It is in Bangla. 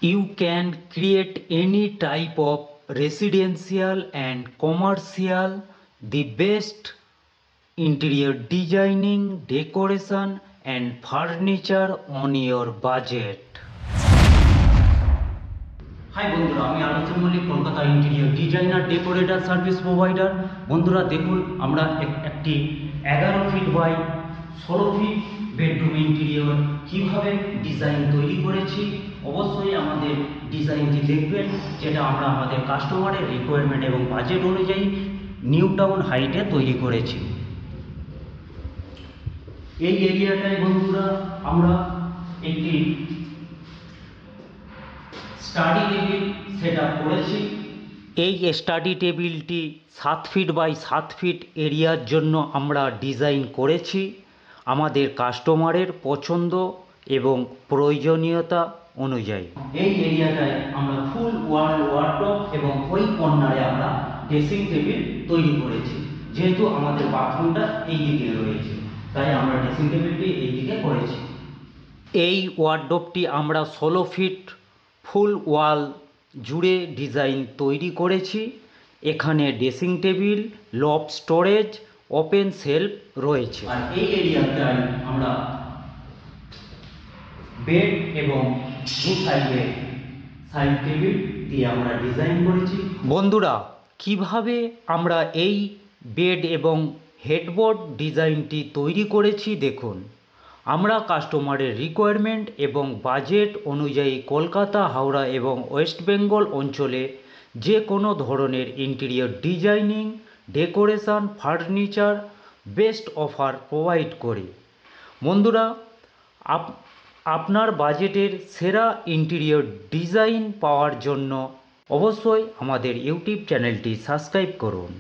You can create any type of residential and commercial, the best interior designing, decoration and furniture on your budget. Hi বন্ধুরা, আমি Alochan Mallik, Kolkata interior designer, decorator service provider. বন্ধুরা দেখুন, আমরা একটি 11 feet by 16 feet bedroom interior কীভাবে ডিজাইন তৈরি করেছি। অবশ্যই আমাদের ডিজাইনটি দেখবেন, যেটা আমরা আমাদের কাস্টমারের রিকোয়ারমেন্ট এবং বাজেট অনুযায়ী নিউ টাউন হাইটে তৈরি করেছি। এই এরিয়াটায় বন্ধুরা আমরা একটি স্টাডি টেবিল সেট আপ করেছি। এই স্টাডি টেবিলটি 7 ফিট বাই 7 ফিট এরিয়ার জন্য আমরা ডিজাইন করেছি আমাদের কাস্টমারের পছন্দ এবং প্রয়োজনীয়তা অনুযায়ী। এই এরিয়াটায় আমরা ফুল ওয়াল ওয়ার্ডরোব এবং ওই কর্নারে আমরা ড্রেসিং টেবিল তৈরি করেছি। যেহেতু আমাদের বাথরুমটা এই দিকে রয়েছে, তাই আমরা ড্রেসিং টেবিলটি এই দিকে করেছি। এই ওয়ার্ডরোবটি আমরা 16 ফিট ফুল ওয়াল জুড়ে ডিজাইন তৈরি করেছি। এখানে ড্রেসিং টেবিল, লব স্টোরেজ, ওপেন সেলফ রয়েছে। আর এই এরিয়াটায় আমরা বেড এবং দু সাইডে সাইড টেবিল দিয়ে আমরা ডিজাইন করেছি। বন্ধুরা, কিভাবে আমরা এই বেড এবং হেডবোর্ড ডিজাইনটি তৈরি করেছি দেখুন। আমরা কাস্টমারের রিকোয়ারমেন্ট এবং বাজেট অনুযায়ী কলকাতা, হাওড়া এবং ওয়েস্ট বেঙ্গল অঞ্চলে যে কোনো ধরনের interior designing, decoration, furniture best offer provide করি। বন্ধুরা, আপনার বাজেটের সেরা ইন্টেরিয়র ডিজাইন পাওয়ার জন্য অবশ্যই আমাদের ইউটিউব চ্যানেলটি সাবস্ক্রাইব করুন।